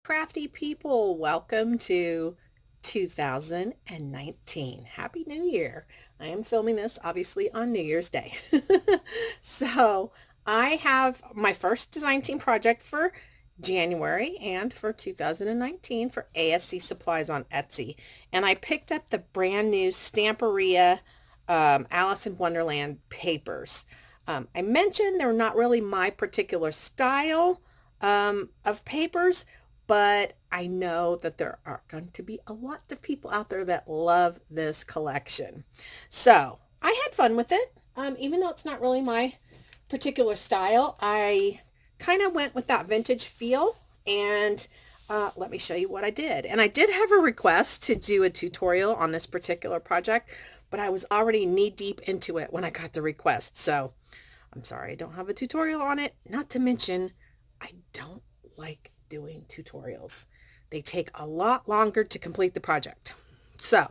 crafty people, welcome to 2019. Happy New Year. I am filming this obviously on New Year's Day. So I have my first design team project for January and for 2019 for ASC Supplies on Etsy. And I picked up the brand new Stamperia Alice in Wonderland papers. I mentioned they're not really my particular style of papers, but I know that there are going to be a lot of people out there that love this collection. So I had fun with it. Even though it's not really my particular style, I kind of went with that vintage feel, and let me show you what I did. And I did have a request to do a tutorial on this particular project, but I was already knee deep into it when I got the request. So I'm sorry I don't have a tutorial on it. Not to mention, I don't like doing tutorials. They take a lot longer to complete the project. So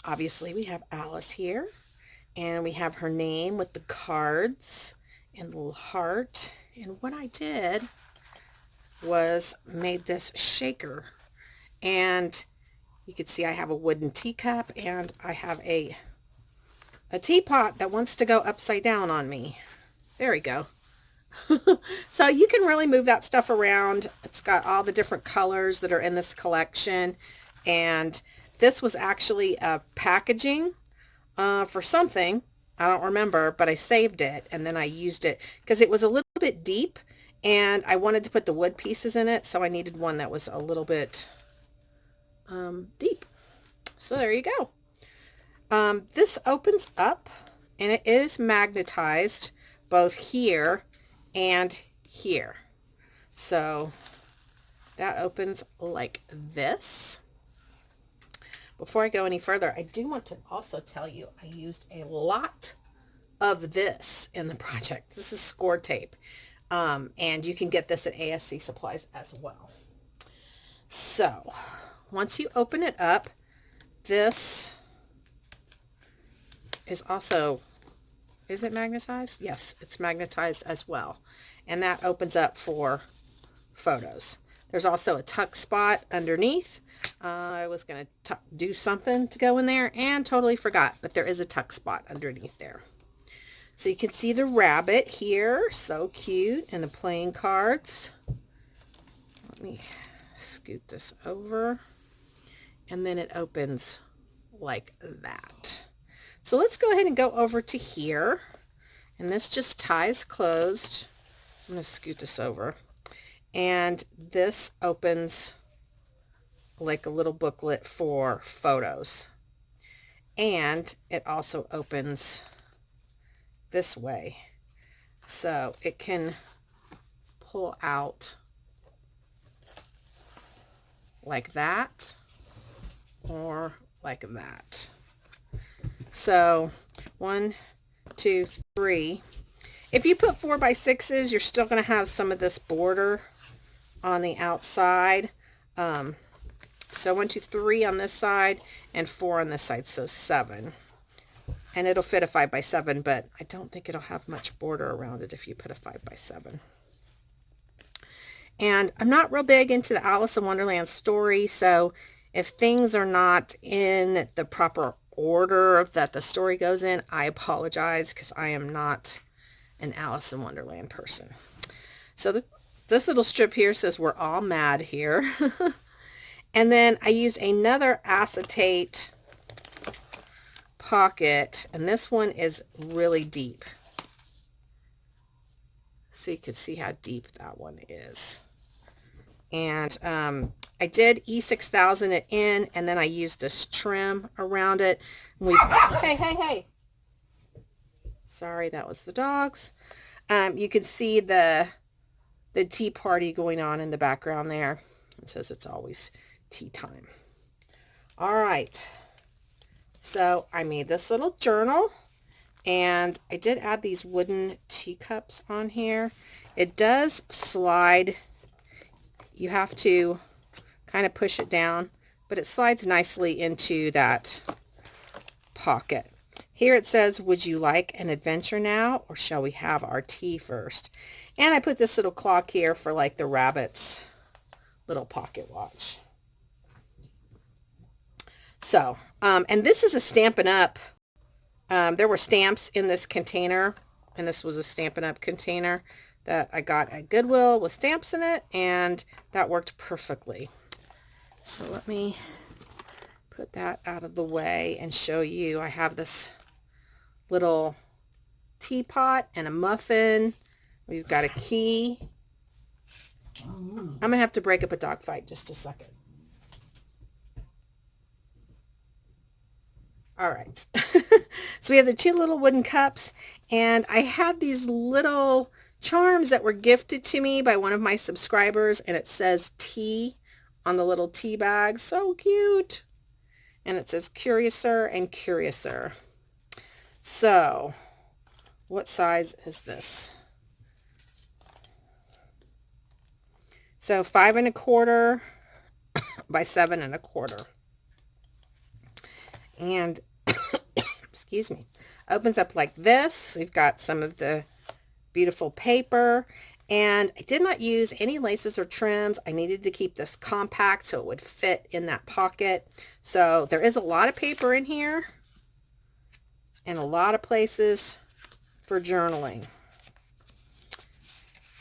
obviously we have Alice here, and we have her name with the cards and the little heart. And what I did was made this shaker, and you can see I have a wooden teacup, and I have a teapot that wants to go upside down on me. There we go. So you can really move that stuff around. It's got all the different colors that are in this collection, and this was actually a packaging for something. I don't remember, but I saved it, and then I used it because it was a little bit deep, and I wanted to put the wood pieces in it, so I needed one that was a little bit deep. So there you go. This opens up, and it is magnetized both here and here. So that opens like this. Before I go any further, I do want to also tell you I used a lot of this in the project. This is score tape, and you can get this at ASC Supplies as well. So once you open it up, this is also, is it magnetized? Yes, it's magnetized as well. And that opens up for photos. There's also a tuck spot underneath. I was going to do something to go in there and totally forgot, but there is a tuck spot underneath there. So you can see the rabbit here, so cute, and the playing cards. Let me scoot this over, and then it opens like that. So let's go ahead and go over to here, and this just ties closed. I'm going to scoot this over, and this opens like a little booklet for photos, and it also opens this way, so it can pull out like that or like that. So 1, 2, 3. If you put 4x6s, you're still going to have some of this border on the outside. So 1, 2, 3 on this side and 4 on this side, so 7. And it'll fit a 5x7, but I don't think it'll have much border around it if you put a 5x7. And I'm not real big into the Alice in Wonderland story, so if things are not in the proper order that the story goes in, I apologize, because I am not an Alice in Wonderland person. So this little strip here says we're all mad here. And then I used another acetate pocket, and this one is really deep. So you can see how deep that one is. And I did E6000 it in, and then I used this trim around it. Hey. Sorry, that was the dogs. You can see the tea party going on in the background there. It says it's always tea time. All right. So I made this little journal, and I did add these wooden teacups on here. It does slide. You have to kind of push it down, but it slides nicely into that pocket. Here it says, would you like an adventure now, or shall we have our tea first? And I put this little clock here for like the rabbits little pocket watch. So, and this is a Stampin' Up. There were stamps in this container, and this was a Stampin' Up container that I got at Goodwill with stamps in it, and that worked perfectly. So let me put that out of the way and show you. I have this little teapot and a muffin. We've got a key. I'm going to have to break up a dog fight just a second. All right. So we have the two little wooden cups, and I had these little charms that were gifted to me by one of my subscribers, and it says tea on the little tea bag. So cute. And it says Curiouser and Curiouser. So what size is this? So 5 1/4 by 7 1/4. And excuse me, opens up like this. We've got some of the beautiful paper, and I did not use any laces or trims. I needed to keep this compact so it would fit in that pocket. So there is a lot of paper in here and a lot of places for journaling.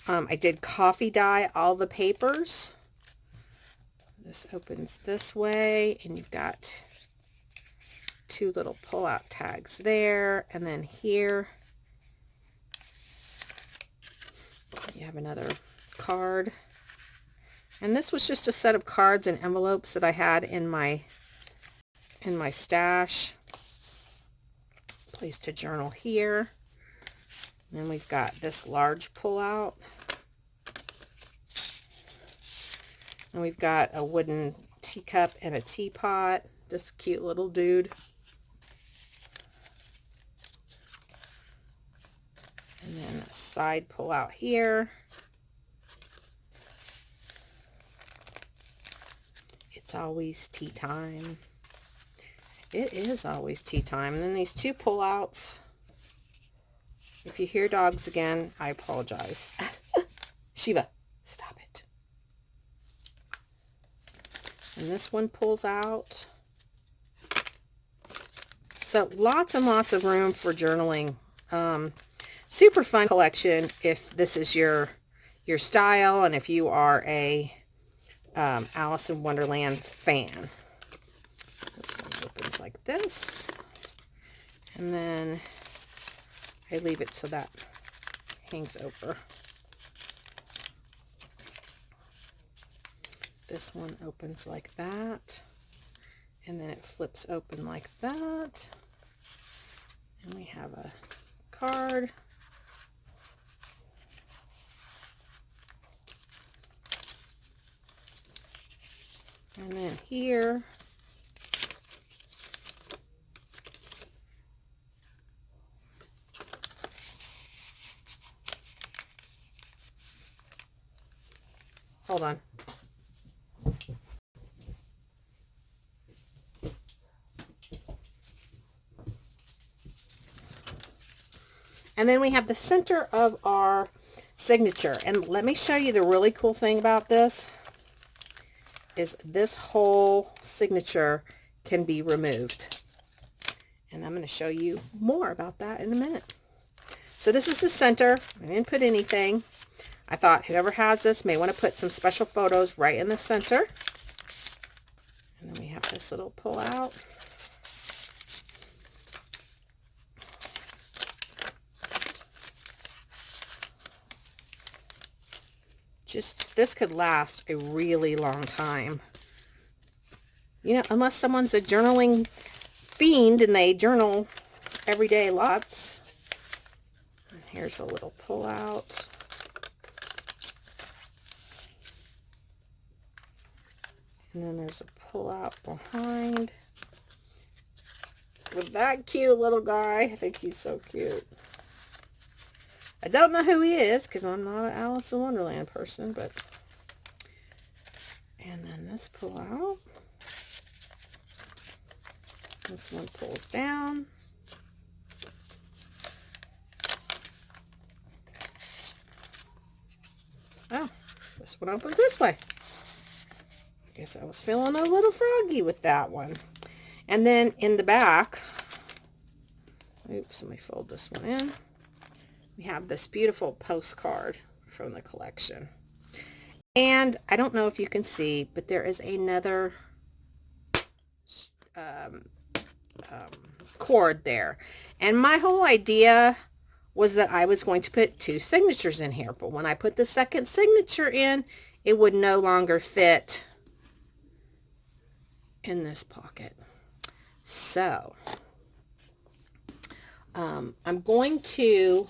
I did coffee dye all the papers. This opens this way, and you've got two little pull-out tags there, and then here you have another card. And this was just a set of cards and envelopes that I had in my stash. Place to journal here. And then we've got this large pull-out. And we've got a wooden teacup and a teapot. This cute little dude. And then a side pull out here. It's always tea time. It is always tea time. And then these two pull outs. If you hear dogs again, I apologize. Shiva, stop it. And this one pulls out. So lots and lots of room for journaling. Super fun collection if this is your style, and if you are a Alice in Wonderland fan. This one opens like this, and then I leave it so that hangs over. This one opens like that, and then it flips open like that, and we have a card. And then here, hold on. And then we have the center of our signature. And let me show you the really cool thing about this. Is this whole signature can be removed. And I'm going to show you more about that in a minute. So this is the center. I didn't put anything. I thought whoever has this may want to put some special photos right in the center. And then we have this little pull out. This could last a really long time. You know, unless someone's a journaling fiend and they journal every day lots. And here's a little pull out. And then there's a pull out behind. With that cute little guy. I think he's so cute. I don't know who he is because I'm not an Alice in Wonderland person, but... And then this pull out. This one pulls down. Oh, this one opens this way. Guess I was feeling a little froggy with that one. And then in the back, oops, let me fold this one in. We have this beautiful postcard from the collection. And I don't know if you can see, but there is another cord there. And my whole idea was that I was going to put 2 signatures in here. But when I put the second signature in, it would no longer fit in this pocket. So I'm going to,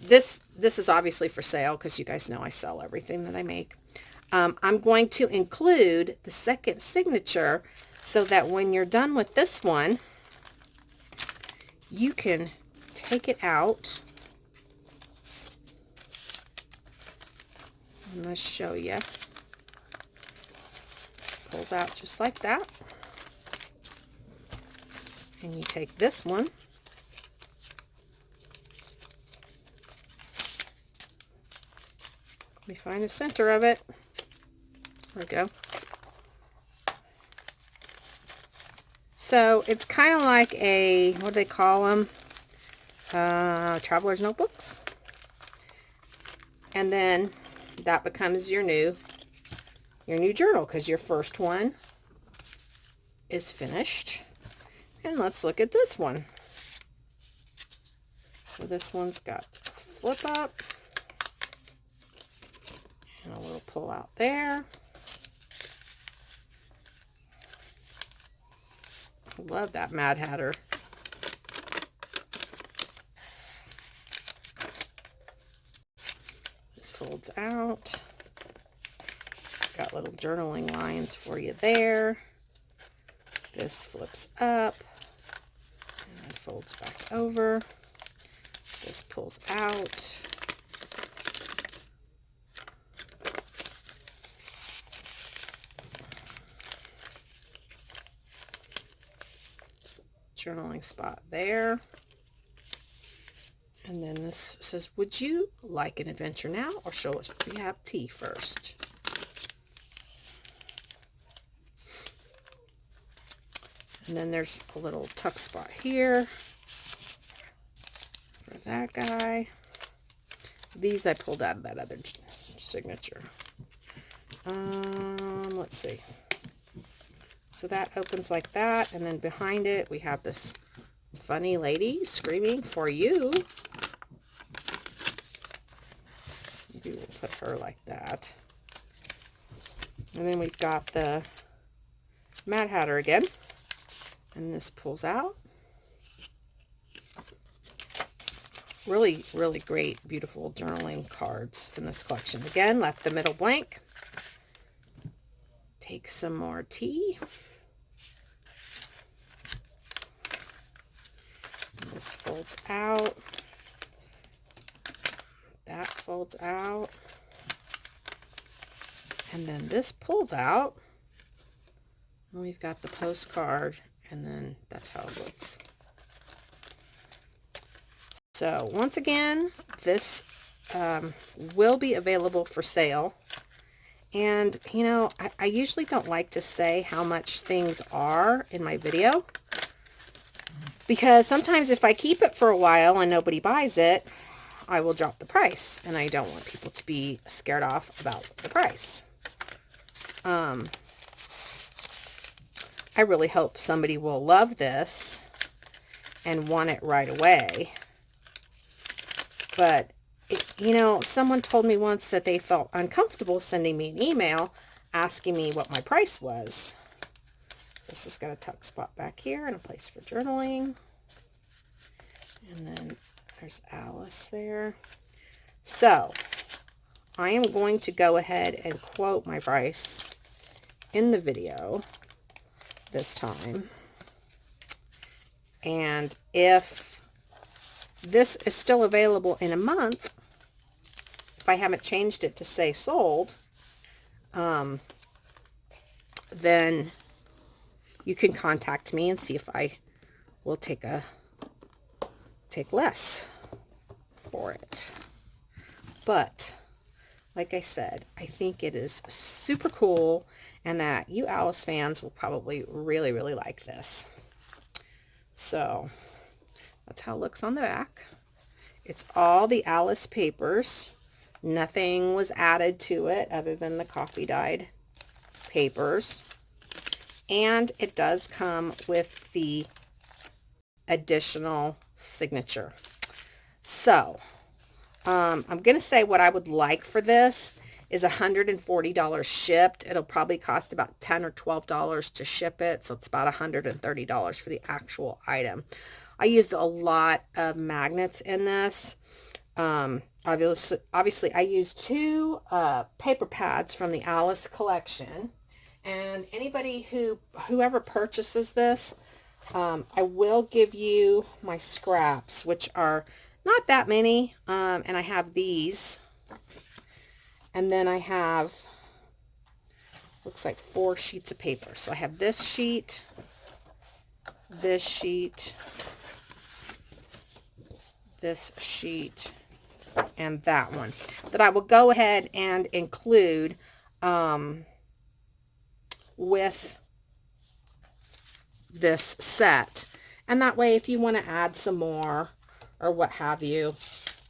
this is obviously for sale because you guys know I sell everything that I make. I'm going to include the second signature so that when you're done with this one, you can take it out. I'm going to show you. Pulls out just like that. And you take this one. Let me find the center of it. There we go. So it's kind of like a, what do they call them? Traveler's notebooks. And then that becomes your new journal because your first one is finished. And let's look at this one. So this one's got flip up and a little pull out there. I love that Mad Hatter. This folds out. Got little journaling lines for you there. This flips up and then folds back over. This pulls out. Journaling spot there. And then this says, would you like an adventure now or shall we have tea first? And then there's a little tuck spot here for that guy. These I pulled out of that other signature. Let's see. So that opens like that, and then behind it we have this funny lady screaming for you. Maybe we'll put her like that. And then we've got the Mad Hatter again. And this pulls out. Really, really great, beautiful journaling cards in this collection. Again, left the middle blank. Take some more tea. And this folds out. That folds out. And then this pulls out. And we've got the postcard. And then that's how it looks. So once again, this will be available for sale. And, you know, I usually don't like to say how much things are in my video. Because sometimes if I keep it for a while and nobody buys it, I will drop the price. And I don't want people to be scared off about the price. I really hope somebody will love this and want it right away. But, you know, someone told me once that they felt uncomfortable sending me an email asking me what my price was. This has got a tuck spot back here and a place for journaling. And then there's Alice there. So, I am going to go ahead and quote my price in the video this time. And if this is still available in a month, if I haven't changed it to say sold, then you can contact me and see if I will take less for it. But like I said, I think it is super cool, and that you Alice fans will probably really, really like this. So that's how it looks on the back. It's all the Alice papers. Nothing was added to it other than the coffee dyed papers. And it does come with the additional signature. So I'm going to say what I would like for this is $140 shipped. It'll probably cost about $10 or $12 to ship it. So it's about $130 for the actual item. I used a lot of magnets in this. Obviously I used 2 paper pads from the Alice collection. And anybody whoever purchases this, I will give you my scraps, which are not that many. And I have these. And then I have, looks like 4 sheets of paper. So I have this sheet, this sheet, and that one that I will go ahead and include with this set. And that way, if you want to add some more or what have you,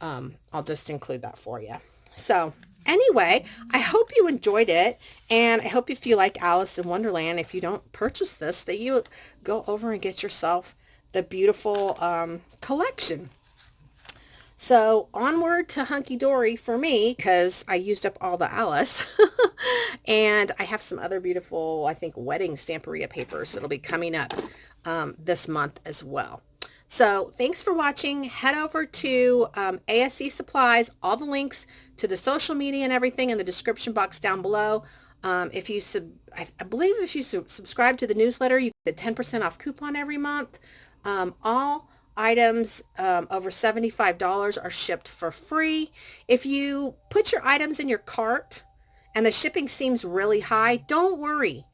I'll just include that for you. So anyway, I hope you enjoyed it, and I hope if you like Alice in Wonderland, if you don't purchase this, that you go over and get yourself the beautiful collection. So onward to hunky-dory for me, because I used up all the Alice. And I have some other beautiful, I think, wedding Stamperia papers that'll be coming up this month as well. So thanks for watching. Head over to ASC Supplies. All the links to the social media and everything in the description box down below. If you I believe if you subscribe to the newsletter, you get a 10% off coupon every month. All items over $75 are shipped for free. If you put your items in your cart and the shipping seems really high, don't worry.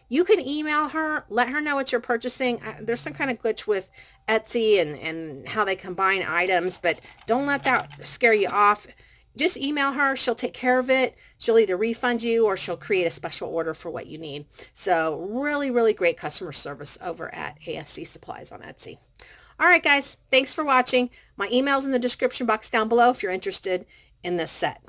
You can email her, let her know what you're purchasing. There's some kind of glitch with Etsy and how they combine items, but don't let that scare you off. Just email her. She'll take care of it. She'll either refund you or she'll create a special order for what you need. So really, really great customer service over at ASC Supplies on Etsy. All right, guys, thanks for watching. My email's in the description box down below if you're interested in this set.